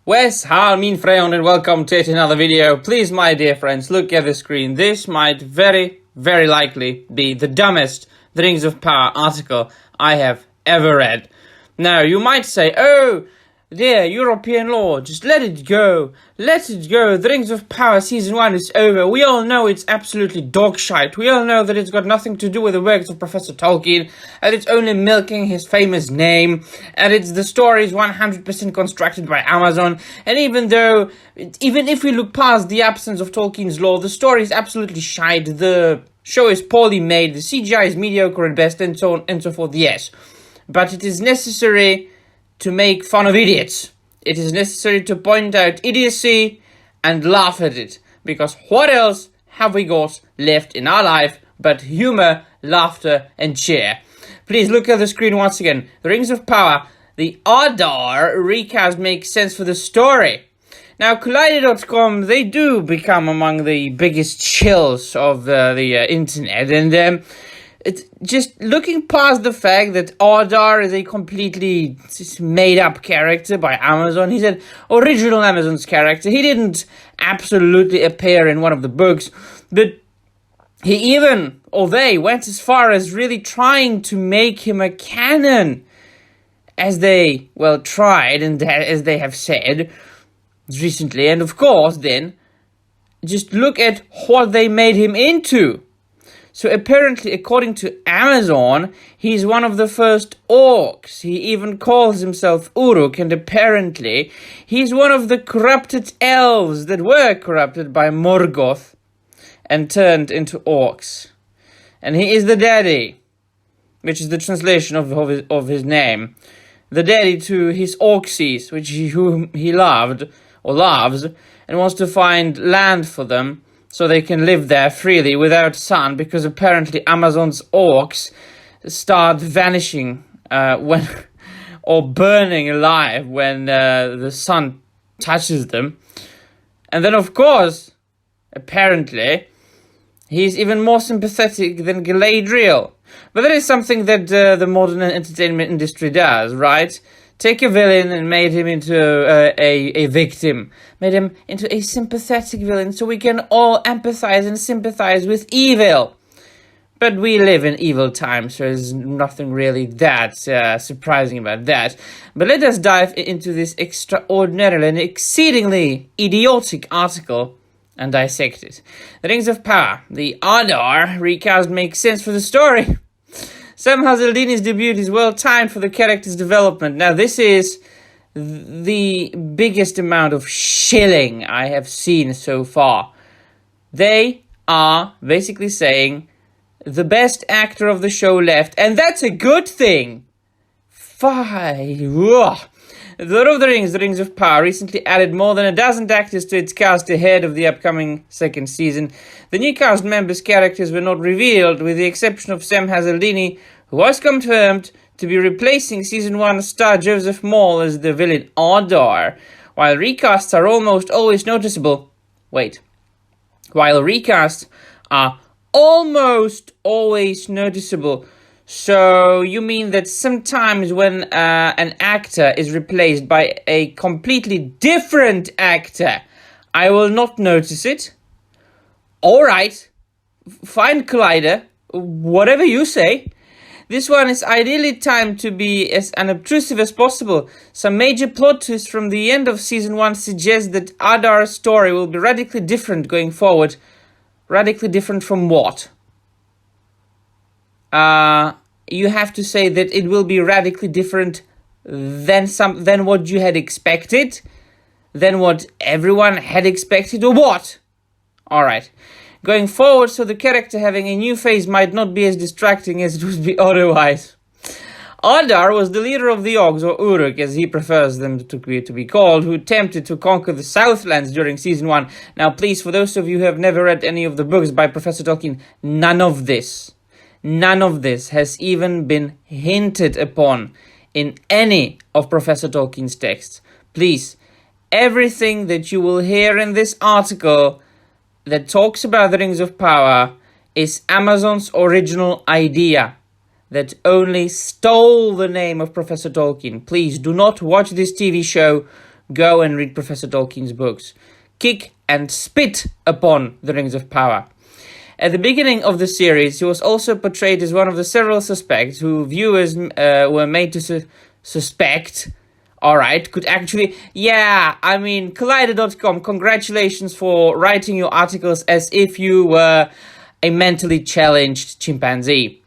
Wes, how min friend, and welcome to yet another video. Please, my dear friends, look at the screen. This might very likely be the dumbest The Rings of Power article I have ever read. Now, you might say, oh, dear European law, just let it go. Let it go. The Rings of Power Season 1 is over. We all know it's absolutely dog shite. We all know that it's got nothing to do with the works of Professor Tolkien, and it's only milking his famous name, and the story is 100% constructed by Amazon, and even if we look past the absence of Tolkien's lore, the story is absolutely shite, the show is poorly made, the CGI is mediocre at best, and so on and so forth, yes. But it is necessary to make fun of idiots. It is necessary to point out idiocy and laugh at it. Because what else have we got left in our life but humor, laughter, and cheer? Please look at the screen once again. The Rings of Power, the Adar recast makes sense for the story. Now, Collider.com, they do become among the biggest chills of the internet, and it's just looking past the fact that Adar is a completely made-up character by Amazon. He's an original Amazon's character. He didn't absolutely appear in one of the books, but they went as far as really trying to make him a canon, as they, tried, and as they have said recently. And of course, then, just look at what they made him into. So apparently, according to Amazon, he's one of the first orcs. He even calls himself Uruk, and apparently, he's one of the corrupted elves that were corrupted by Morgoth and turned into orcs. And he is the daddy, which is the translation of his name. The daddy to his orcsies, whom he loved, or loves, and wants to find land for them, so they can live there freely without sun, because apparently Amazon's orcs start vanishing or burning alive when the sun touches them. And then, of course, apparently, he's even more sympathetic than Galadriel. But that is something that the modern entertainment industry does, right? Take a villain and made him into a victim. Made him into a sympathetic villain so we can all empathize and sympathize with evil. But we live in evil times, so there's nothing really that surprising about that. But let us dive into this extraordinarily and exceedingly idiotic article and dissect it. The Rings of Power, the Adar recast makes sense for the story. Sam Hazeldini's debut is well timed for the character's development. Now, this is the biggest amount of shilling I have seen so far. They are basically saying the best actor of the show left, and that's a good thing. The Lord of the Rings of Power, recently added more than a dozen actors to its cast ahead of the upcoming second season. The new cast members' characters were not revealed, with the exception of Sam Hazeldini, who was confirmed to be replacing Season 1 star Joseph Maul as the villain Adar. While recasts are almost always noticeable... While recasts are almost always noticeable... So, you mean that sometimes when an actor is replaced by a completely different actor, I will not notice it? Alright, fine, Collider, whatever you say. This one is ideally timed to be as unobtrusive as possible. Some major plot twists from the end of Season 1 suggest that Adar's story will be radically different going forward. Radically different from what? You have to say that it will be radically different than what you had expected, than what everyone had expected, or what? Alright. Going forward, so the character having a new face might not be as distracting as it would be otherwise. Adar was the leader of the Orcs, or Uruk, as he prefers them to be called, who attempted to conquer the Southlands during Season 1. Now, please, for those of you who have never read any of the books by Professor Tolkien, none of this has even been hinted upon in any of Professor Tolkien's texts. Please, everything that you will hear in this article that talks about the Rings of Power is Amazon's original idea that only stole the name of Professor Tolkien. Please, do not watch this TV show. go and read Professor Tolkien's books. Kick and spit upon the Rings of Power. At the beginning of the series, he was also portrayed as one of the several suspects who viewers were made to suspect. Alright, could actually... Yeah, I mean, Collider.com, congratulations for writing your articles as if you were a mentally challenged chimpanzee.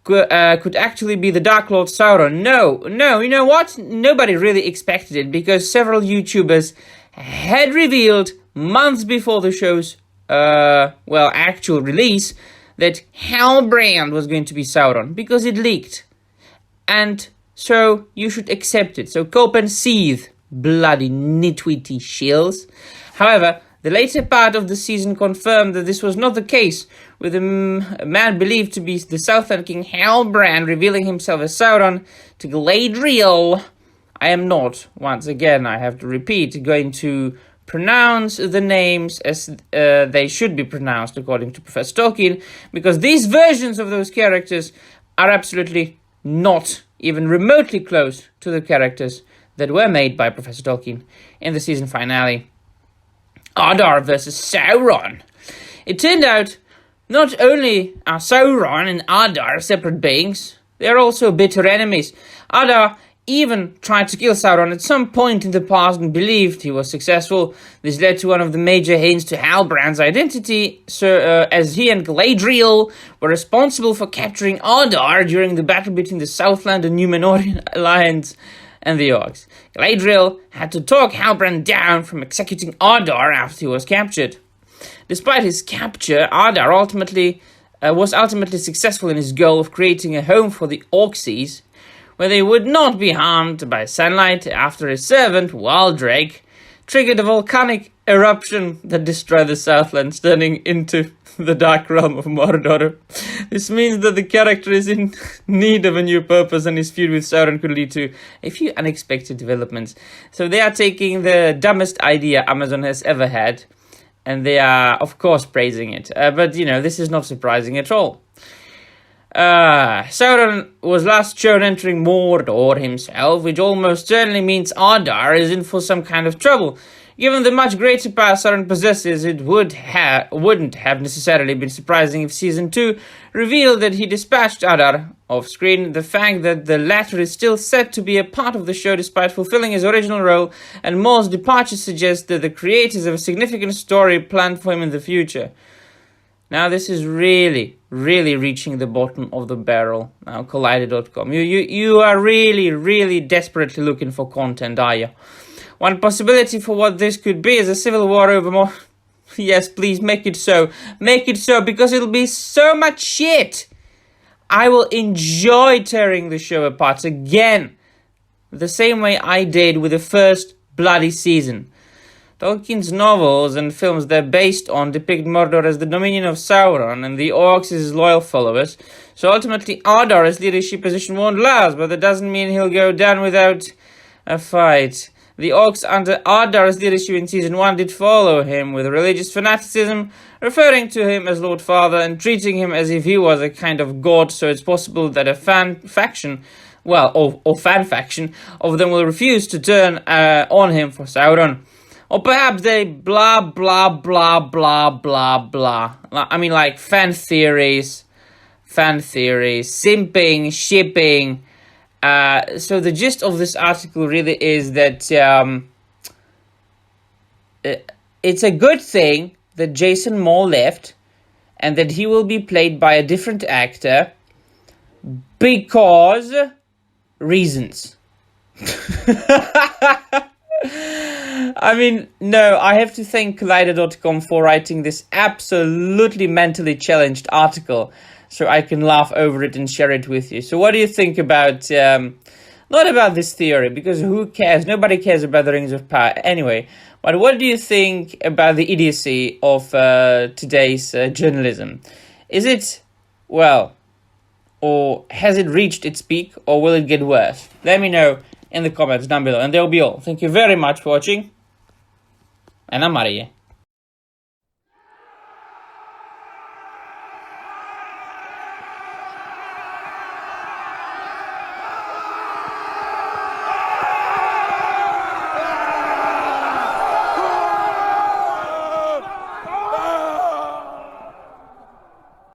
Could actually be the Dark Lord Sauron. No, you know what? Nobody really expected it, because several YouTubers had revealed months before the show's actual release, that Halbrand was going to be Sauron, because it leaked. And so you should accept it. So cope and seethe, bloody nitwitty shills. However, the later part of the season confirmed that this was not the case, with a man believed to be the Southland King Halbrand revealing himself as Sauron to Galadriel. I am not, once again, I have to repeat, going to pronounce the names as they should be pronounced according to Professor Tolkien, because these versions of those characters are absolutely not even remotely close to the characters that were made by Professor Tolkien in the season finale. Adar versus Sauron. It turned out not only are Sauron and Adar separate beings, they are also bitter enemies. Adar even tried to kill Sauron at some point in the past and believed he was successful. This led to one of the major hints to Halbrand's identity, as he and Galadriel were responsible for capturing Adar during the battle between the Southland and Númenórean alliance and the Orcs. Galadriel had to talk Halbrand down from executing Adar after he was captured. Despite his capture, Adar was ultimately successful in his goal of creating a home for the Orcsies, where they would not be harmed by sunlight after his servant, Waldrake, triggered a volcanic eruption that destroyed the Southlands, turning into the Dark Realm of Mordor. This means that the character is in need of a new purpose, and his feud with Sauron could lead to a few unexpected developments. So they are taking the dumbest idea Amazon has ever had, and they are, of course, praising it. But, this is not surprising at all. Sauron was last shown entering Mordor himself, which almost certainly means Adar is in for some kind of trouble. Given the much greater power Sauron possesses, it wouldn't have necessarily been surprising if Season 2 revealed that he dispatched Adar off-screen. The fact that the latter is still set to be a part of the show despite fulfilling his original role, and Moore's departure suggests that the creators have a significant story planned for him in the future. Now this is really reaching the bottom of the barrel. Now Collider.com. You are really desperately looking for content, are you? One possibility for what this could be is a civil war over more... Yes, please, make it so. Make it so, because it'll be so much shit. I will enjoy tearing the show apart again, the same way I did with the first bloody season. Tolkien's novels and films they're based on depict Mordor as the dominion of Sauron and the Orcs as his loyal followers. So ultimately Adar's leadership position won't last, but that doesn't mean he'll go down without a fight. The Orcs under Adar's leadership in Season 1 did follow him with religious fanaticism, referring to him as Lord Father and treating him as if he was a kind of god, so it's possible that a fan faction of them will refuse to turn on him for Sauron. Or perhaps they blah, blah, blah, blah, blah, blah. I mean, like fan theories, simping, shipping. So the gist of this article really is that it's a good thing that Jason Moore left and that he will be played by a different actor because reasons. I mean, no, I have to thank Collider.com for writing this absolutely mentally challenged article so I can laugh over it and share it with you. So what do you think about, not about this theory, because who cares? Nobody cares about the Rings of Power anyway. But what do you think about the idiocy of today's journalism? Is it, well, or has it reached its peak, or will it get worse? Let me know in the comments down below, and that'll be all. Thank you very much for watching, and I'm out of here.